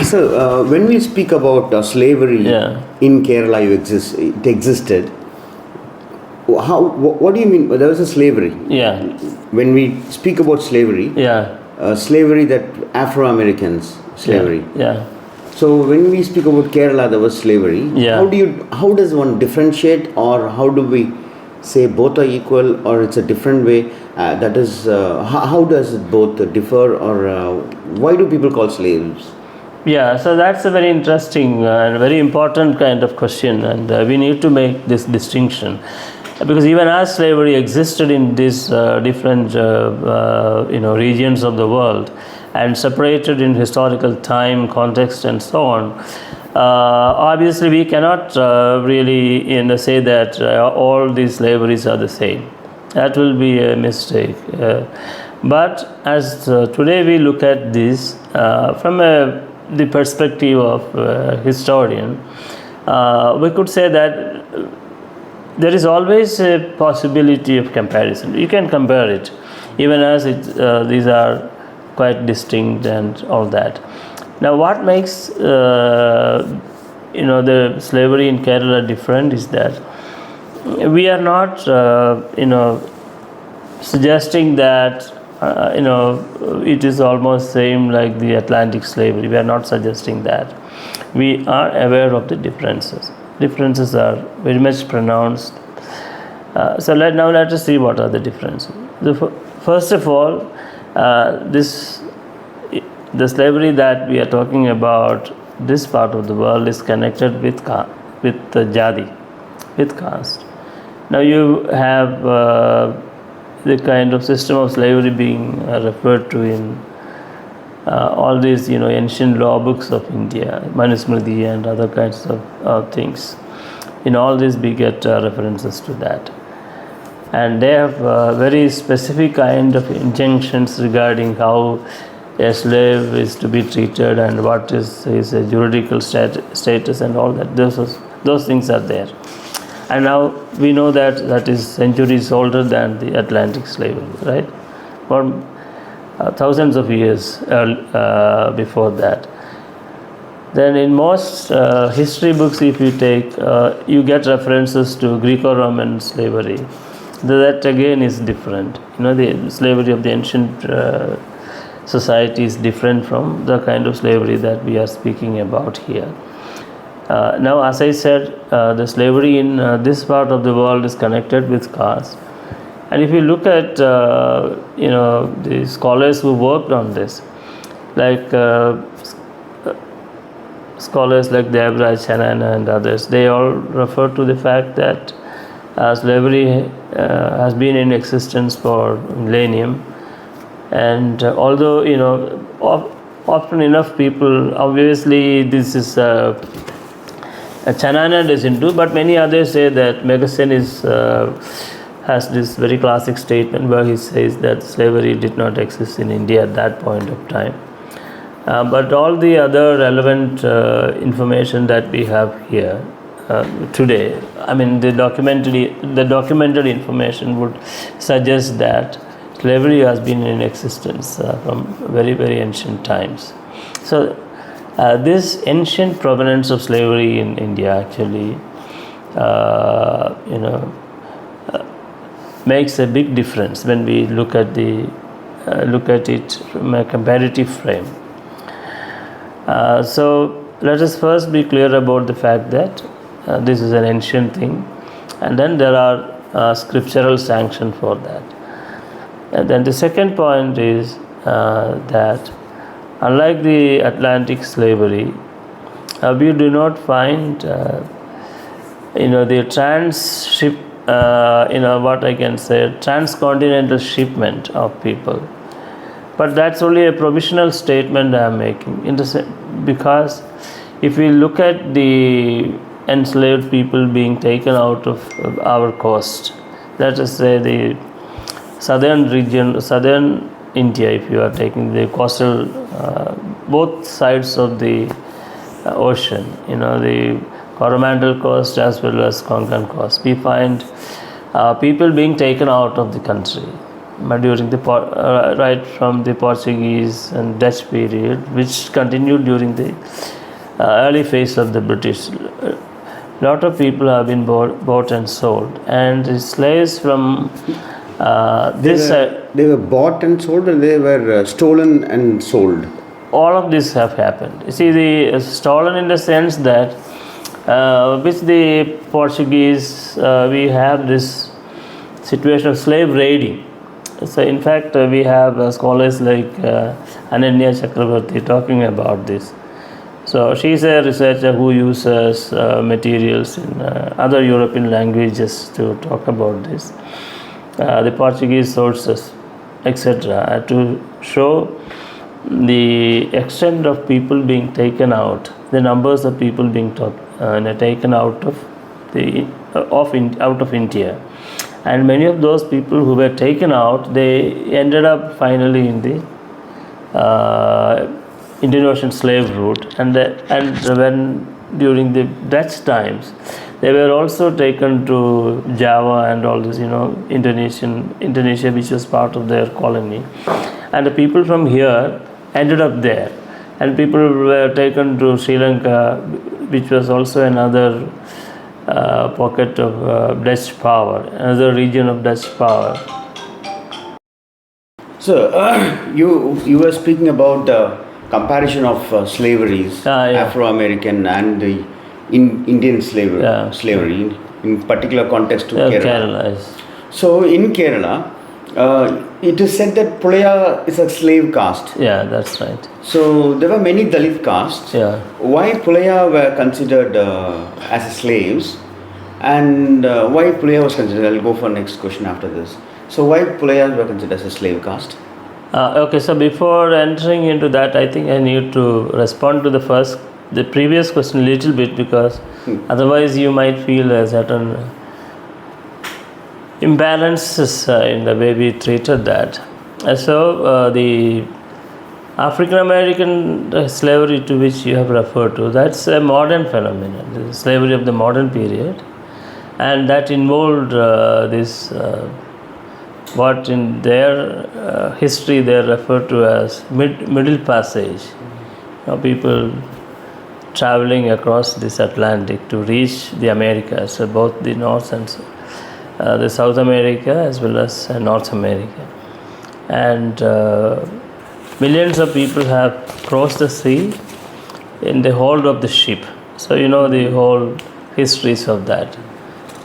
So, when we speak about slavery in Kerala, it existed. What do you mean? There was a slavery. Yeah. When we speak about slavery, slavery that Afro-Americans slavery. Yeah. So when we speak about Kerala, there was slavery. Yeah. How does one differentiate, or how do we say both are equal, or it's a different way? That is, how does it both differ, or why do people call slaves? Yeah, so that's a very interesting and very important kind of question, and we need to make this distinction, because even as slavery existed in these different regions of the world and separated in historical time, context, and so on, obviously we cannot really say that all these slaveries are the same. That will be a mistake. But as today we look at this from the perspective of historian, we could say that there is always a possibility of comparison. You can compare it, even as these are quite distinct and all that. Now, what makes the slavery in Kerala different is that we are not suggesting that it is almost same like the Atlantic slavery. We are not suggesting that. We are aware of the differences. Differences are very much pronounced. So let us see what are the differences. First of all, the slavery that we are talking about, this part of the world is connected with the jadi, with caste. Now you have the kind of system of slavery being referred to in all these ancient law books of India, Manusmriti and other kinds of things. In all these we get references to that, and they have very specific kind of injunctions regarding how a slave is to be treated and what is his juridical status and all that. Those things are there. And now we know that is centuries older than the Atlantic slavery, right? For thousands of years before that. Then in most history books, if you take, you get references to Greco-Roman slavery. That again is different. The slavery of the ancient society is different from the kind of slavery that we are speaking about here. Now, as I said, the slavery in this part of the world is connected with caste. And if you look at the scholars who worked on this, like scholars like Debraj, Chanana and others, they all refer to the fact that slavery has been in existence for millennium. And although often enough people, obviously this is Chanana doesn't do, but many others say that Megasen has this very classic statement where he says that slavery did not exist in India at that point of time. But all the other relevant information that we have here today, I mean the documented information would suggest that slavery has been in existence from very, very ancient times. So this ancient provenance of slavery in India actually makes a big difference when we look at it from a comparative frame. So let us first be clear about the fact that this is an ancient thing, and then there are scriptural sanction for that. And then the second point is that unlike the Atlantic slavery, we do not find the transcontinental shipment of people. But that's only a provisional statement I am making, because if we look at the enslaved people being taken out of our coast, let us say the southern region, southern India, if you are taking the coastal, both sides of the ocean, the Coromandel coast as well as Konkan coast, we find people being taken out of the country. during the right from the Portuguese and Dutch period, which continued during the early phase of the British. Lot of people have been bought and sold, and the slaves from They were bought and sold, or they were stolen and sold? all of this have happened. You see, the stolen in the sense that with the Portuguese, we have this situation of slave raiding. So, in fact, we have scholars like Ananya Chakrabarti talking about this. So, she is a researcher who uses materials in other European languages to talk about this, the Portuguese sources, etc., to show the extent of people being taken out, the numbers of people being taken out of out of India, and many of those people who were taken out, they ended up finally in the Indian Ocean slave route, and when during the Dutch times, they were also taken to Java and all this, Indonesia, which was part of their colony, and the people from here ended up there, and people were taken to Sri Lanka, which was also another pocket of Dutch power, another region of Dutch power. So, you were speaking about the comparison of slaveries, Yeah. Afro-American and the Indian slavery, Yeah. slavery in particular context to Kerala. Kerala is. So, in Kerala, it is said that Pulaya is a slave caste. Yeah, that's right. So, there were many Dalit castes. Yeah. Why Pulaya were considered as slaves, and why Pulaya was considered? I'll go for next question after this. So, why Pulayas were considered as a slave caste? Okay, so before entering into that, I think I need to respond to the previous question a little bit, because otherwise you might feel a certain imbalances in the way we treated that. So the African American slavery to which you have referred to, that's a modern phenomenon, the slavery of the modern period, and that involved this what in their history they refer to as middle passage. People traveling across this Atlantic to reach the Americas, so both the North and the South America as well as North America, and millions of people have crossed the sea in the hold of the ship. So the whole histories of that.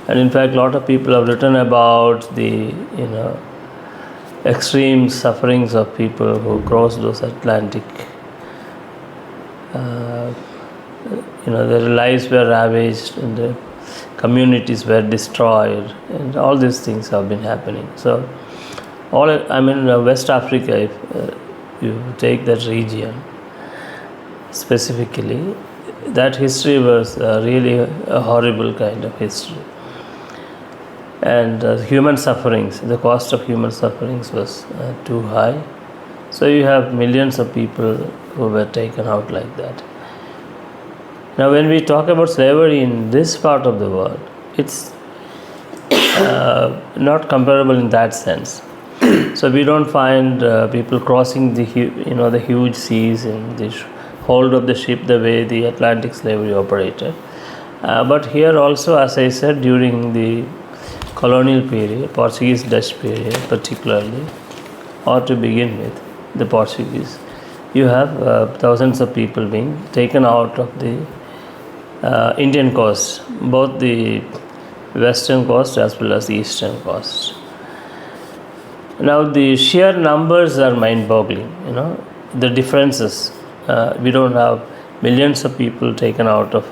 And in fact, a lot of people have written about the extreme sufferings of people who cross those Atlantic. Their lives were ravaged, and the communities were destroyed, and all these things have been happening. So, West Africa, if you take that region specifically, that history was really a horrible kind of history. And human sufferings, the cost of human sufferings was too high. So you have millions of people who were taken out like that. Now, when we talk about slavery in this part of the world, it's not comparable in that sense. So we don't find people crossing the huge seas in the hold of the ship the way the Atlantic slavery operated. But here also, as I said, during the colonial period, Portuguese Dutch period particularly, or to begin with, the Portuguese, you have thousands of people being taken out of the Indian coast, both the western coast as well as the eastern coast. Now the sheer numbers are mind-boggling, the differences. We don't have millions of people taken out of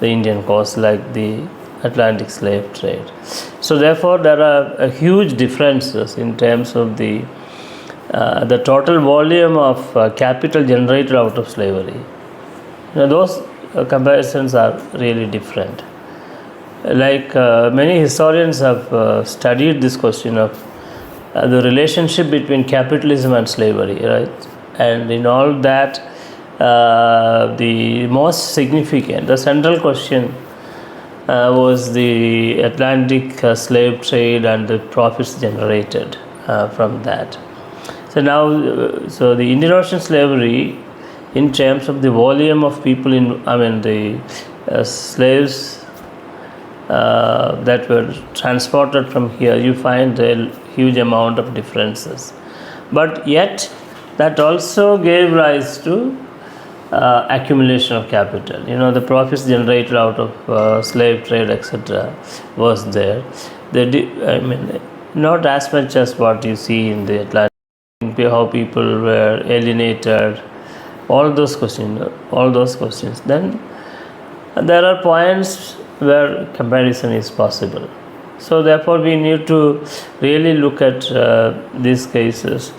the Indian coast like the Atlantic slave trade. So therefore there are huge differences in terms of the total volume of capital generated out of slavery. Those comparisons are really different. Like many historians have studied this question of the relationship between capitalism and slavery, right? And in all that, the most significant, the central question was the Atlantic slave trade and the profits generated from that. So now, so the Indian Ocean slavery, in terms of the volume of people the slaves that were transported from here, you find a huge amount of differences. But yet, that also gave rise to accumulation of capital. The profits generated out of slave trade, etc., was there. Not as much as what you see in the Atlantic, how people were alienated, all those questions. Then there are points where comparison is possible. So therefore, we need to really look at these cases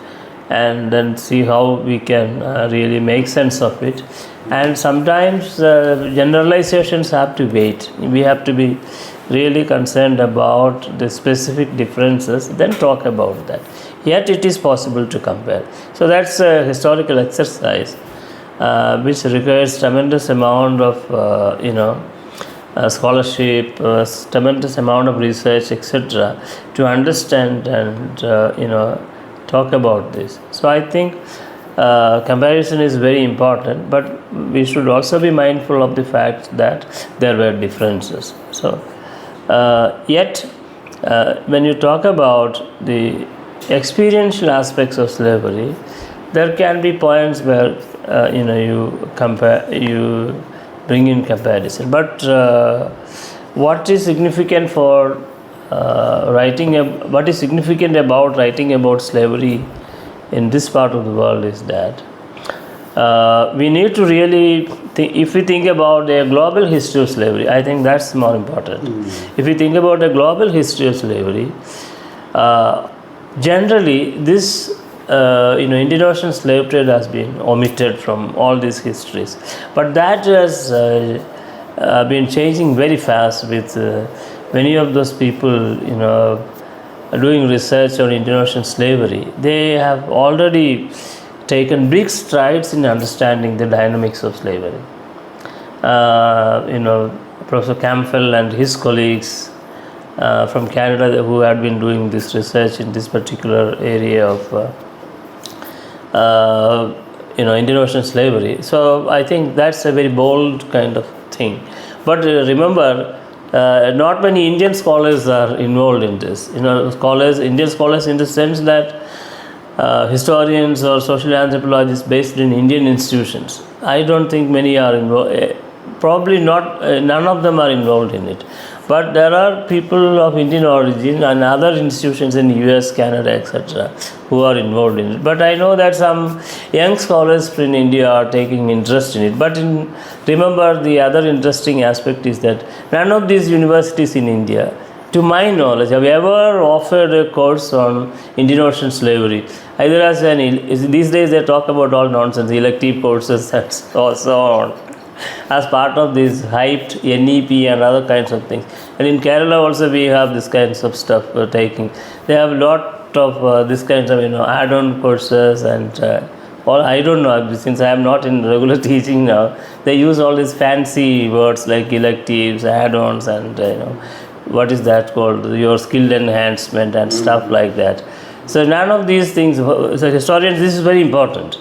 and then see how we can really make sense of it. And sometimes generalizations have to wait. We have to be really concerned about the specific differences, then talk about that. Yet it is possible to compare. So that's a historical exercise which requires tremendous amount of scholarship, tremendous amount of research, etc., to understand and talk about this. So I think comparison is very important, but we should also be mindful of the fact that there were differences. So yet when you talk about the experiential aspects of slavery, there can be points where you bring in comparison. But what is significant for what is significant about writing about slavery in this part of the world is that we need to really if we think about a global history of slavery, I think that's more important. If we think about a global history of slavery, generally this Indian Ocean slave trade has been omitted from all these histories, but that has been changing very fast with many of those people doing research on Indian Ocean slavery. They have already taken big strides in understanding the dynamics of slavery. Professor Campbell and his colleagues from Canada who had been doing this research in this particular area of Indian Ocean slavery. So I think that's a very bold kind of thing. But remember, not many Indian scholars are involved in this. Indian scholars in the sense that historians or social anthropologists based in Indian institutions. I don't think many are involved. Probably not. None of them are involved in it. But there are people of Indian origin and other institutions in US, Canada, etc., who are involved in it. But I know that some young scholars in India are taking interest in it. But remember, the other interesting aspect is that none of these universities in India, to my knowledge, have ever offered a course on Indian Ocean slavery. Either as these days they talk about all nonsense, elective courses and so on, as part of this hyped NEP and other kinds of things. And in Kerala also we have this kinds of stuff taking. They have a lot of this kinds of add-on courses and I don't know, since I am not in regular teaching now, they use all these fancy words like electives, add-ons and what is that called, your skill enhancement and stuff like that. So none of these things, so historians, this is very important.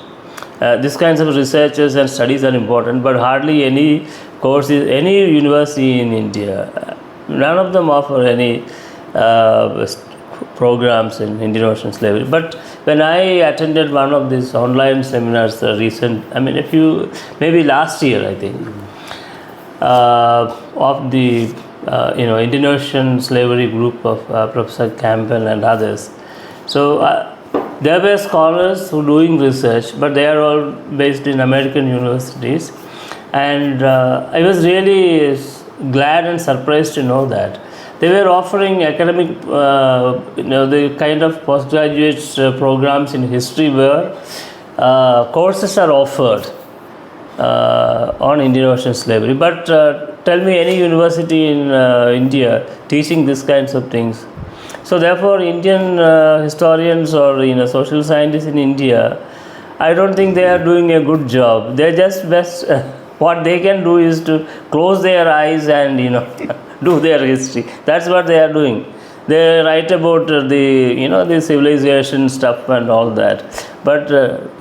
These kinds of researches and studies are important, but hardly any courses, any university in India, none of them offer any programs in Indian Ocean slavery. But when I attended one of these online seminars, maybe last year I think, of the Indian Ocean slavery group of Professor Campbell and others. So there were scholars who doing research, but they are all based in American universities. And I was really glad and surprised to know that they were offering academic, the kind of postgraduate programs in history where courses are offered on Indian Ocean slavery. But tell me any university in India teaching these kinds of things. So therefore, Indian historians or social scientists in India, I don't think they are doing a good job. They're just best. What they can do is to close their eyes and do their history. That's what they are doing. they write about the civilization stuff and all that. But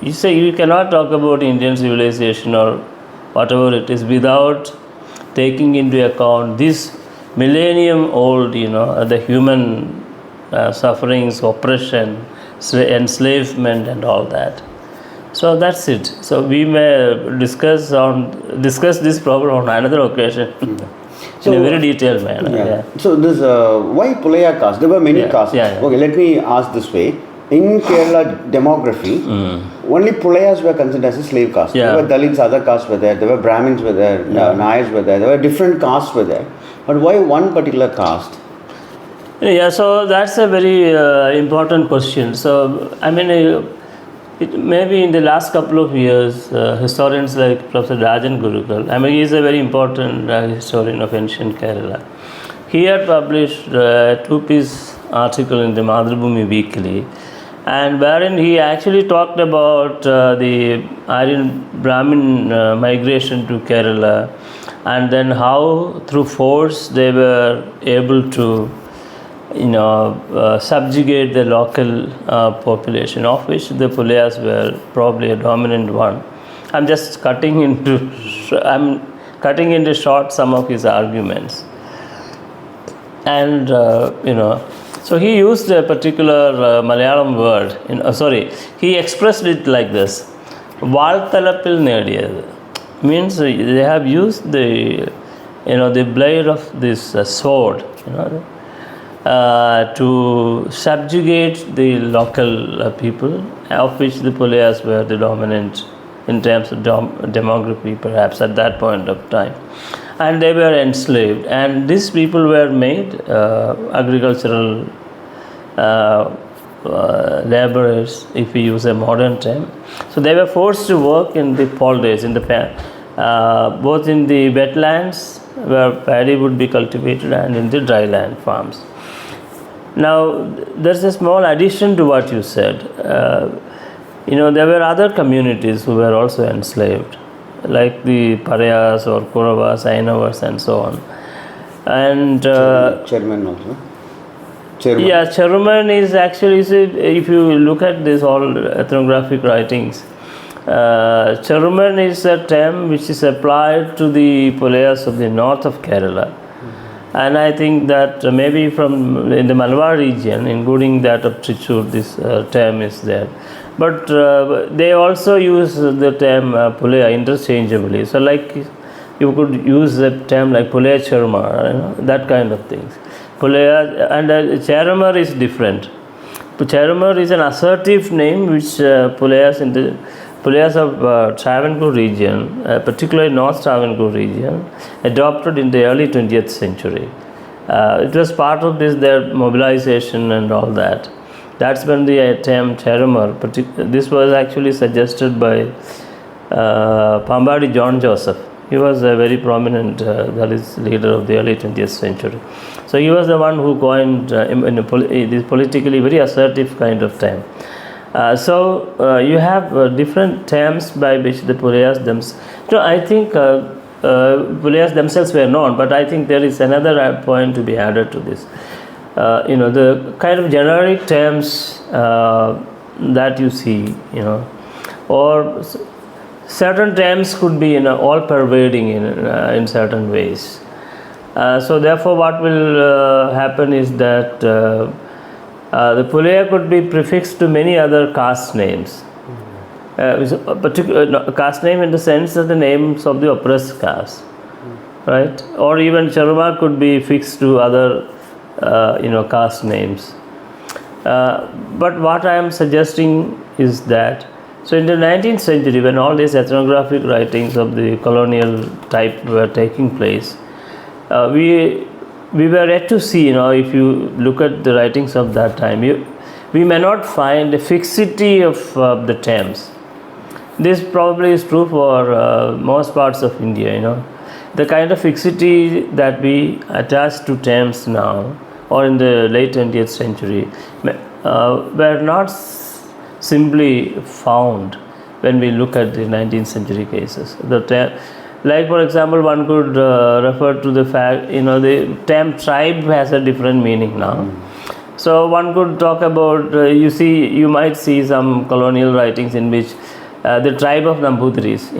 you say you cannot talk about Indian civilization or whatever it is without taking into account this millennium old, the human sufferings, oppression, enslavement, and all that. So that's it. So we may discuss this problem on another occasion in a very detailed manner. Yeah. So this why Pulaya caste? There were many castes. Okay, let me ask this way. In Kerala demography, only Pulayas were considered as a slave caste. There were Dalits, other castes were there. There were Brahmins were there. Nayars were there. There were different castes were there. But why one particular caste? Yeah, so that's a very important question. So, I mean, maybe in the last couple of years, historians like Professor Rajan Gurukal, I mean, he is a very important historian of ancient Kerala. He had published a two-piece article in the Madhubhumi Weekly, and wherein he actually talked about the Aryan Brahmin migration to Kerala, and then how through force they were able to subjugate the local population, of which the Pulayas were probably a dominant one. I'm cutting into short some of his arguments. And so he used a particular Malayalam word. He expressed it like this: "Valthalapil nediyadu," means they have used the blade of this sword, to subjugate the local people, of which the Pulayas were the dominant in terms of demography, perhaps at that point of time. And they were enslaved, and these people were made agricultural laborers, if we use a modern term. So they were forced to work in the polders, both in the wetlands where paddy would be cultivated and in the dryland farms. Now, there's a small addition to what you said. There were other communities who were also enslaved, like the Parayas or Kauravas, Ainavas, and so on. And Chairman also. Chairman. Yeah, Chairman is actually, if you look at this all ethnographic writings, Chairman is a term which is applied to the Pulayas of the north of Kerala. And I think that maybe in the Malabar region, including that of Trichur, this term is there. But they also use the term Pulaya interchangeably. So like you could use the term like Pulaya Charma, that kind of things. Pulaya and Charamar is different. Charamar is an assertive name which Pulayas of Travancore region, particularly North Travancore region, adopted in the early 20th century. It was part of their mobilization and all that. That's when the term Charamar, this was actually suggested by Pambadi John Joseph. He was a very prominent Dalit leader of the early 20th century. So he was the one who coined this politically very assertive kind of term. So you have different terms by which the Pulayas themselves. I think Pulayas themselves were known, but I think there is another point to be added to this. The kind of generic terms that you see, or certain terms could be all-pervading in certain ways. So therefore, what will happen is that the Pulaya could be prefixed to many other caste names. A particular caste name in the sense of the names of the oppressed caste, right? Or even Charma could be fixed to other caste names. But what I am suggesting is that, so in the 19th century, when all these ethnographic writings of the colonial type were taking place, we were yet to see, if you look at the writings of that time, we may not find a fixity of the terms. This probably is true for most parts of India, The kind of fixity that we attach to terms now, or in the late 20th century, were not simply found when we look at the 19th century cases. Like for example, one could refer to the fact, the term tribe has a different meaning now. So one could talk about, you might see some colonial writings in which the tribe of Nambudris,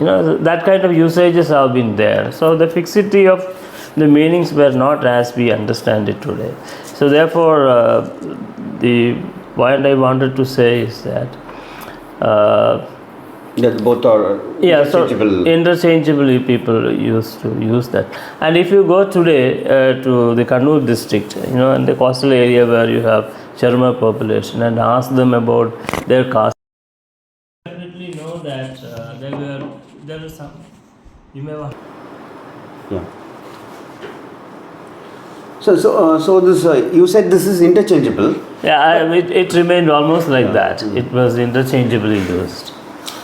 that kind of usages have been there. So the fixity of the meanings were not as we understand it today. So therefore, the point I wanted to say is that that both are interchangeable. So interchangeably people used to use that. And if you go today to the Kannur district, in the coastal area where you have Charma population, and ask them about their caste, definitely know that there was some, you may want. Yeah. So this you said this is interchangeable. Yeah, it remained almost like that. It was interchangeably used.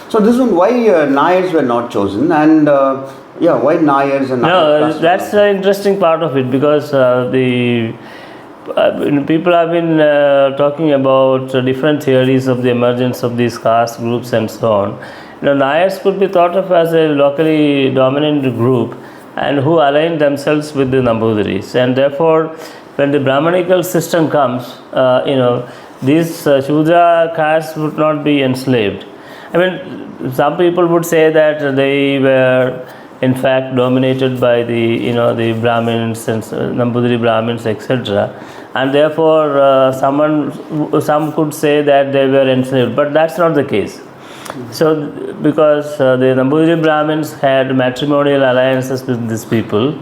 So this one, why Nayars were not chosen, and why Nayars and No, that's the interesting part of it, because the people have been talking about different theories of the emergence of these caste groups and so on. Nayars could be thought of as a locally dominant group and who align themselves with the Nambudris, and therefore when the Brahmanical system comes, these Shudra castes would not be enslaved. I mean, some people would say that they were in fact dominated by the Brahmins and Nambudiri Brahmins, etc., and therefore some could say that they were enslaved, but that's not the case. So because the Nambudiri Brahmins had matrimonial alliances with these people,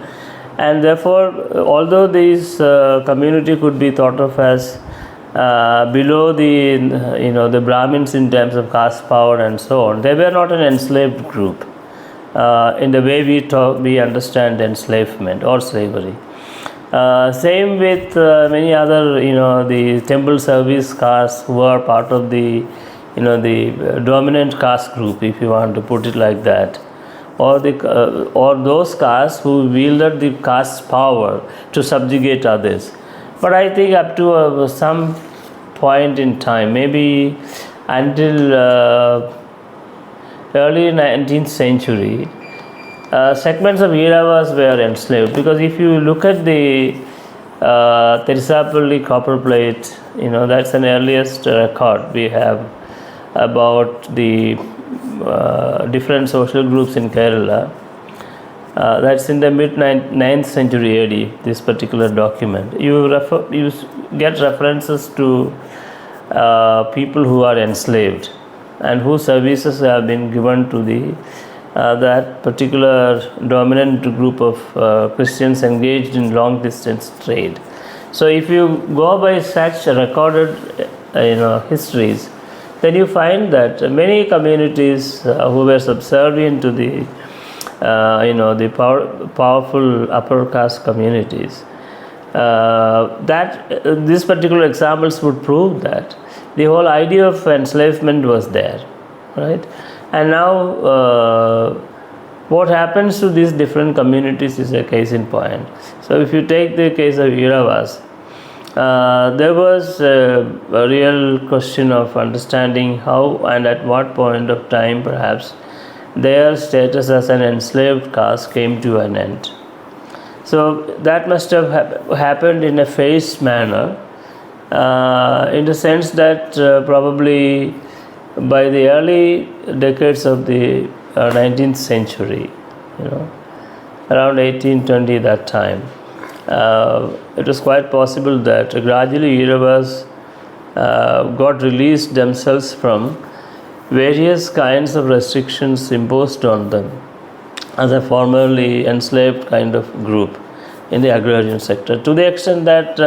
and therefore although this community could be thought of as below the Brahmins in terms of caste power and so on, they were not an enslaved group in the way we understand enslavement or slavery. Same with many other the temple service castes who are part of the dominant caste group, if you want to put it like that, or those castes who wielded the caste power to subjugate others. But I think up to some point in time, maybe until early 19th century, segments of Iravas were enslaved, because if you look at the Tiruchirappalli copper plate, that's an earliest record we have about the different social groups in Kerala. That's in the mid 9th century AD, this particular document. You get references to people who are enslaved and whose services have been given to that particular dominant group of Christians engaged in long distance trade. So if you go by such recorded histories, then you find that many communities who were subservient to the powerful upper caste communities, that these particular examples would prove that the whole idea of enslavement was there, right? And now what happens to these different communities is a case in point. So if you take the case of Iravas, there was a real question of understanding how and at what point of time perhaps their status as an enslaved caste came to an end. So that must have happened in a phased manner, in the sense that probably by the early decades of the 19th century, around 1820, that time, it was quite possible that gradually Iravas got released themselves from various kinds of restrictions imposed on them as a formerly enslaved kind of group in the agrarian sector, to the extent that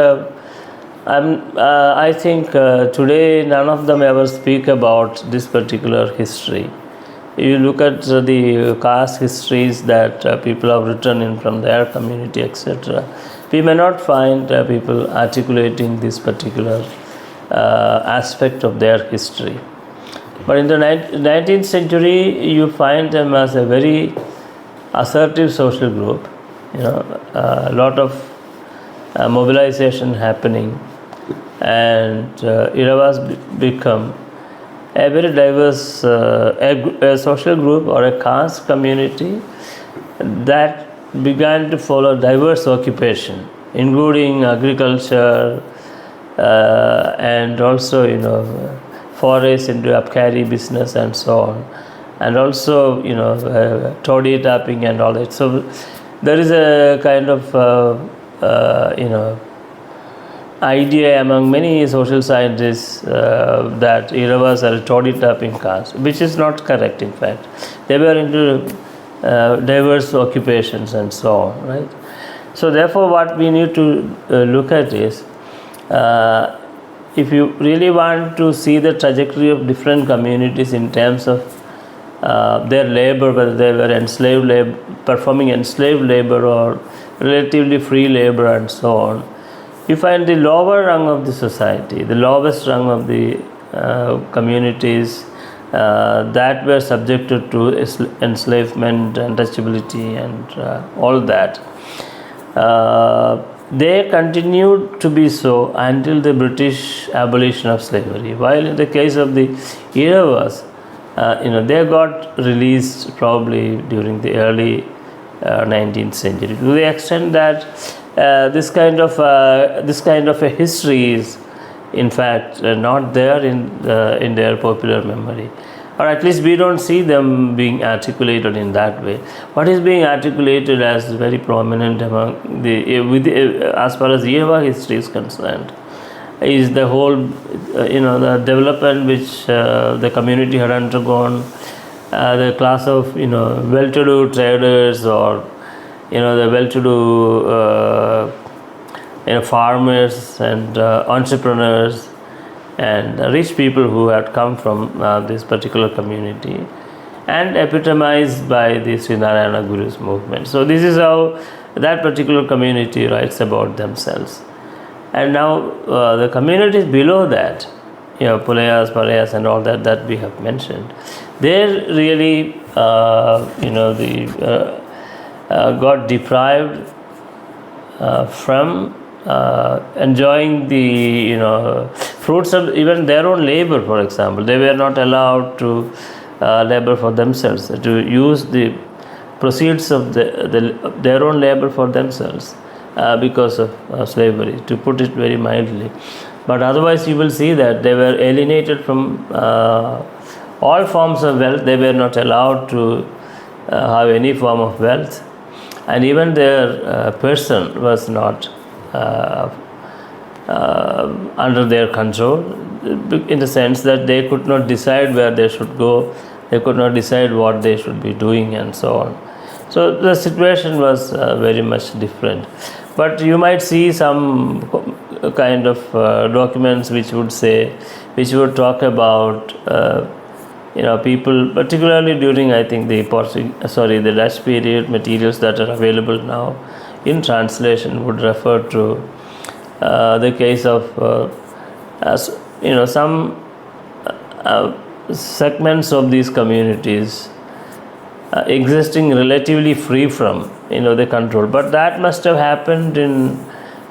I think today none of them ever speak about this particular history. You look at the caste histories that people have written in from their community, etc., we may not find people articulating this particular aspect of their history. But in the 19th century, you find them as a very assertive social group, a lot of mobilization happening, and Iravas become a very diverse a social group or a caste community that began to follow diverse occupation, including agriculture, and also forays into abkari business and so on, and also toddy tapping and all that. So there is a kind of idea among many social scientists that Iravas are a toddy tapping caste, which is not correct. In fact, they were into diverse occupations and so on, right? So therefore, what we need to look at is, if you really want to see the trajectory of different communities in terms of their labor, whether they were enslaved labor, performing enslaved labor or relatively free labor and so on, you find the lower rung of the society, the lowest rung of the communities that were subjected to enslavement, untouchability and all that. They continued to be so until the British abolition of slavery. While in the case of the Iravas, they got released probably during the early 19th century, to the extent that this kind of a history is in fact not there in their popular memory, or at least we don't see them being articulated in that way. What is being articulated as very prominent among as far as Irava history is concerned is the whole the development which the community had undergone, the class of well-to-do traders, or the well-to-do farmers and entrepreneurs and rich people who had come from this particular community, and epitomized by the Srinarayana Guru's movement. So this is how that particular community writes about themselves. And now the communities below that, Pulayas, Parayas and all that we have mentioned, they really got deprived from enjoying the fruits of even their own labor. For example, they were not allowed to labor for themselves, to use the proceeds of their own labor for themselves because of slavery, to put it very mildly. But otherwise you will see that they were alienated from all forms of wealth. They were not allowed to have any form of wealth, and even their person was not under their control, in the sense that they could not decide where they should go, they could not decide what they should be doing and so on. So the situation was very much different. But you might see some kind of documents which would talk about people, particularly during, I think, the Dutch period. Materials that are available now in translation would refer to the case of some segments of these communities existing relatively free from the control. But that must have happened in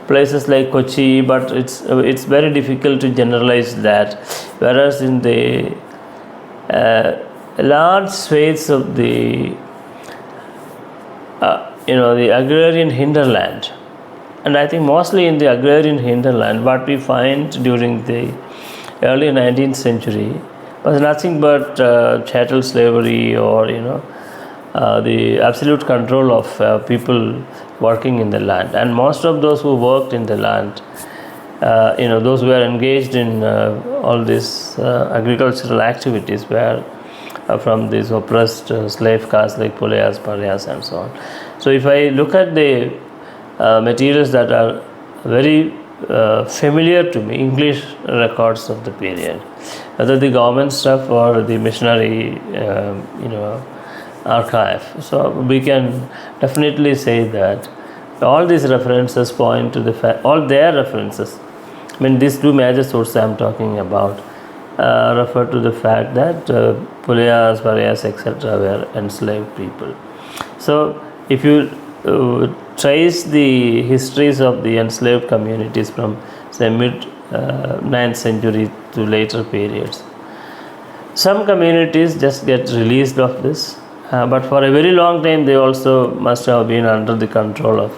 places like Kochi, but it's very difficult to generalize that. Whereas in the large swathes of the the agrarian hinterland, and I think mostly in the agrarian hinterland, what we find during the early 19th century was nothing but chattel slavery, or the absolute control of people working in the land. And most of those who worked in the land, those who were engaged in all these agricultural activities were from these oppressed slave castes like Pulayas, Parayas and so on. So if I look at the materials that are very familiar to me, English records of the period, whether the government stuff or the missionary archive, so we can definitely say that all these references point to the fact, all their references, I mean these two major sources I am talking about, refer to the fact that Pulayas, Parayas, etc. were enslaved people. So if you trace the histories of the enslaved communities from say mid 9th century to later periods, some communities just get released of this, but for a very long time they also must have been under the control of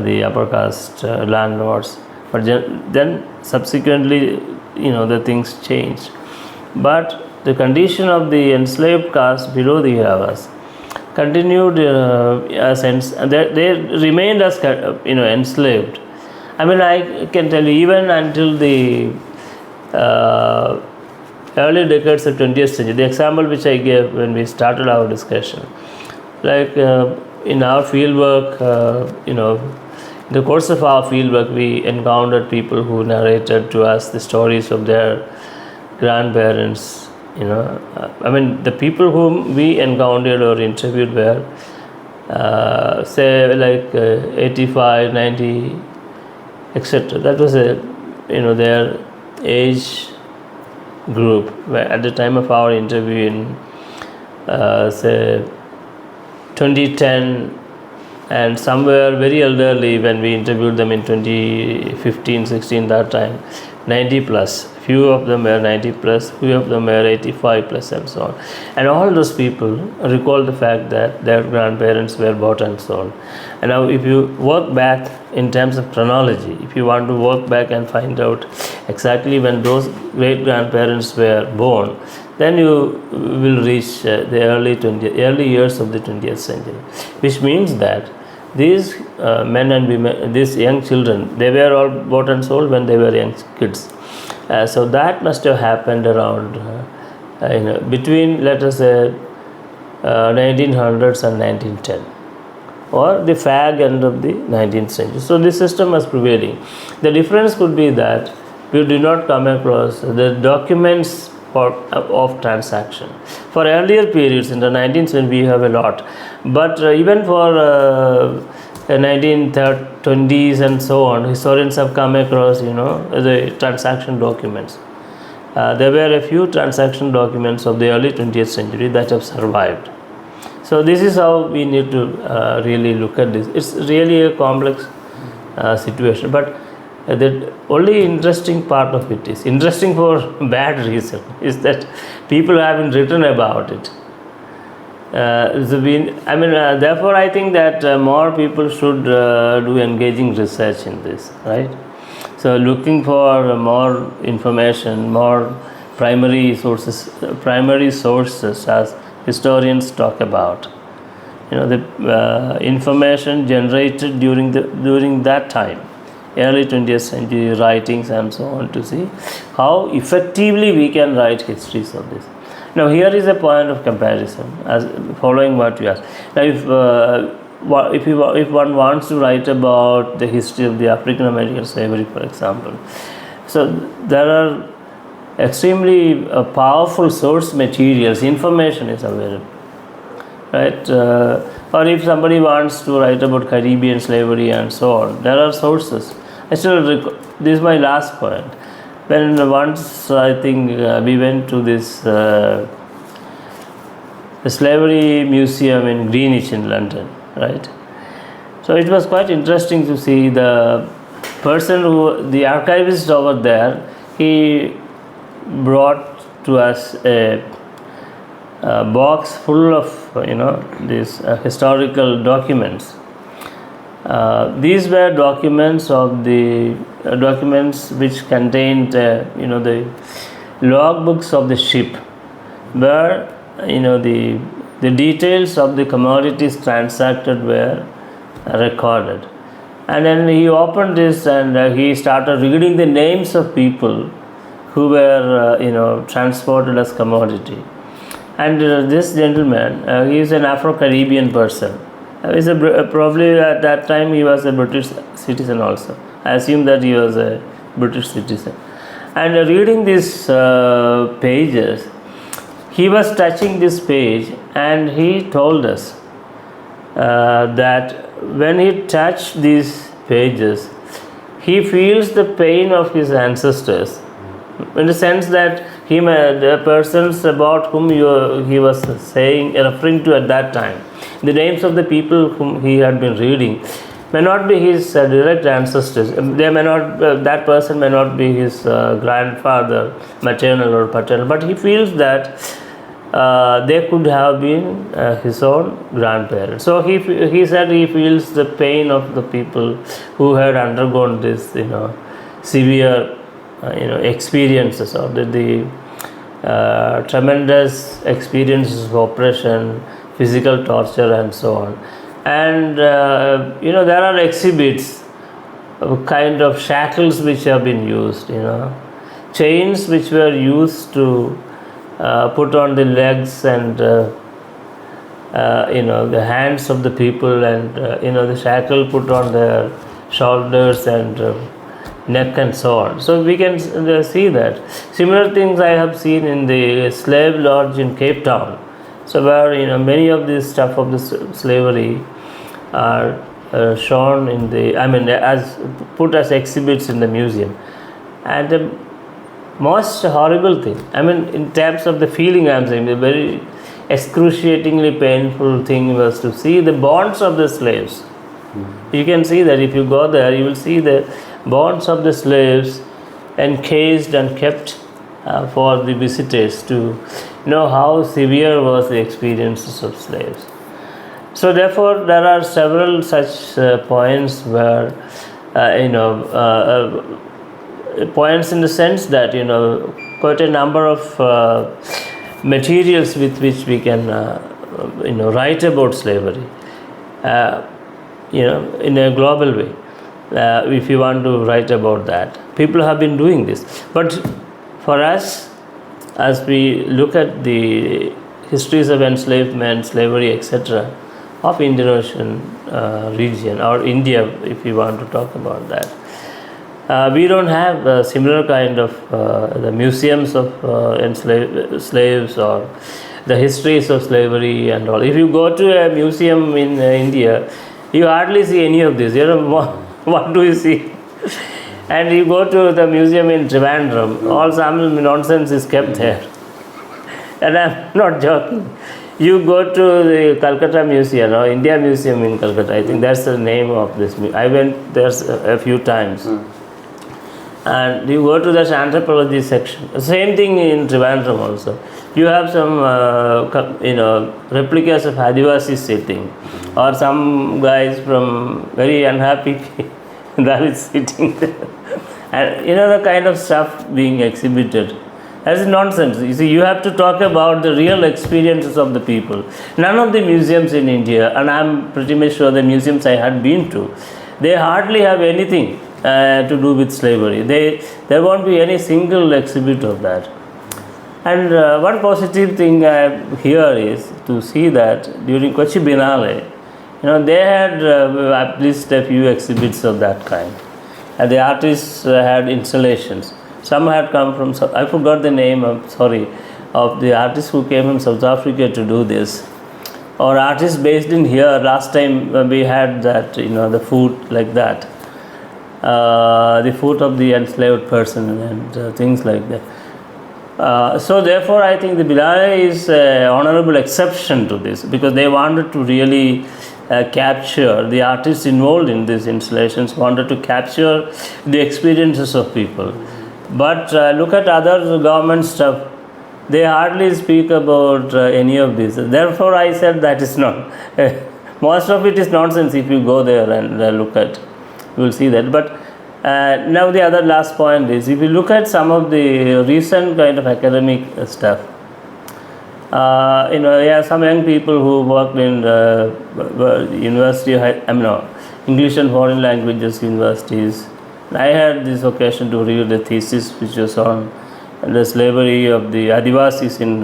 the upper caste landlords, But then subsequently, the things changed. But the condition of the enslaved caste below the Yavas continued as they remained as enslaved. I mean, I can tell you, even until the uh, early decades of 20th century, the example which I gave when we started our discussion, like in our fieldwork, in the course of our fieldwork, we encountered people who narrated to us the stories of their grandparents. I mean, the people whom we encountered or interviewed were, say, like 85, 90, etc. That was their age group. Where at the time of our interview in, say, 2010, and some were very elderly when we interviewed them in 2015, 16, that time, 90 plus. Few of them were 90 plus, few of them were 85 plus, and so on. And all those people recall the fact that their grandparents were bought and sold. And now if you work back in terms of chronology, if you want to work back and find out exactly when those great grandparents were born, then you will reach the early years of the 20th century, which means that these men and women, these young children, they were all bought and sold when they were young kids. So that must have happened around between, let us say, 1900s and 1910, or the fag end of the 19th century. So this system was prevailing. The difference could be that we do not come across the documents of transaction. For earlier periods in the 19th century, we have a lot, but even for 1920s and so on, historians have come across the transaction documents. There were a few transaction documents of the early 20th century that have survived. So this is how we need to really look at this. It's really a complex situation, but the only interesting part of it is interesting for bad reason, is that people haven't written about it. Therefore I think that more people should do engaging research in this, right? So looking for more information, more primary sources as historians talk about. The information generated during that time, early 20th century writings and so on, to see how effectively we can write histories of this. Now here is a point of comparison, as following what you asked. Now if one wants to write about the history of the African American slavery, for example, so there are extremely powerful source materials, information is available, right? Or if somebody wants to write about Caribbean slavery and so on, there are sources. This is my last point. When once I think we went to this the slavery museum in Greenwich in London, right? So it was quite interesting to see the archivist over there. He brought to us a box full of these historical documents. These were documents which contained the logbooks of the ship, where the details of the commodities transacted were recorded. And then he opened this and he started reading the names of people who were transported as commodity. And this gentleman, he is an Afro-Caribbean person. Probably at that time he was a British citizen also. I assume that he was a British citizen. And reading these pages, he was touching this page, and he told us that when he touched these pages, he feels the pain of his ancestors, in the sense that the persons about whom he was referring to at that time, the names of the people whom he had been reading, may not be his direct ancestors. They may not. That person may not be his grandfather, maternal or paternal, but he feels that they could have been his own grandparents. So he said he feels the pain of the people who had undergone this, severe experiences, or the tremendous experiences of oppression, physical torture, and so on. And there are exhibits of kind of shackles which have been used, chains which were used to put on the legs and the hands of the people, and the shackle put on their shoulders and neck and so on. So we can see that. Similar things I have seen in the slave lodge in Cape Town. So where many of this stuff of the slavery are shown in the, as put as exhibits in the museum. And the most horrible thing, in terms of the feeling, I'm saying, the very excruciatingly painful thing was to see the bonds of the slaves. You can see that if you go there, you will see the bonds of the slaves encased and kept for the visitors to know how severe was the experiences of slaves. So therefore, there are several such points where, points in the sense that, quite a number of materials with which we can, write about slavery, in a global way. If you want to write about that, people have been doing this. But for us, as we look at the histories of enslavement, slavery, etc., of Indian Ocean region, or India, if you want to talk about that, we don't have a similar kind of the museums of slaves, or the histories of slavery and all. If you go to a museum in India, you hardly see any of this. What do you see? And you go to the museum in Trivandrum, all some nonsense is kept there. And I'm not joking. You go to the Calcutta Museum, or India Museum in Calcutta, I think that's the name of this. I went there a few times. And you go to the anthropology section. Same thing in Trivandrum also. You have some, replicas of Adivasis sitting, or some guys from very unhappy Dalits sitting there. And the kind of stuff being exhibited. That's nonsense. You see, you have to talk about the real experiences of the people. None of the museums in India, and I'm pretty much sure the museums I had been to, they hardly have anything to do with slavery. There won't be any single exhibit of that. And one positive thing I hear is to see that during Kochi Biennale, they had at least a few exhibits of that kind. And the artists had installations. Some had come from, I forgot the name, of the artists who came from South Africa to do this. Or artists based in here. Last time we had that, the food like that. The foot of the enslaved person and things like that. So therefore, I think the Biennale is an honorable exception to this, because they wanted to really capture, the artists involved in these installations wanted to capture the experiences of people. But look at other government stuff, they hardly speak about any of this. Therefore, I said that is not. Most of it is nonsense if you go there and look at. You will see that. But now the other last point is, if you look at some of the recent kind of academic stuff, some young people who worked in university, English and foreign languages universities. I had this occasion to read a thesis which was on the slavery of the Adivasis in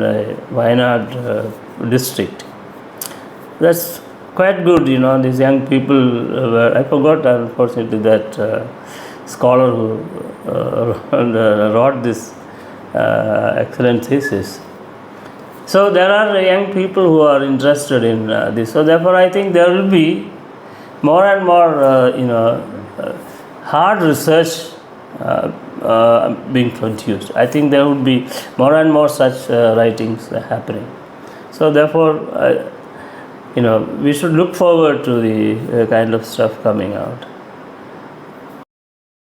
Wayanad district. That's quite good, these young people were, I forgot unfortunately that scholar who wrote this excellent thesis. So there are young people who are interested in this. So therefore I think there will be more and more, hard research being produced. I think there would be more and more such writings happening. So therefore, we should look forward to the kind of stuff coming out.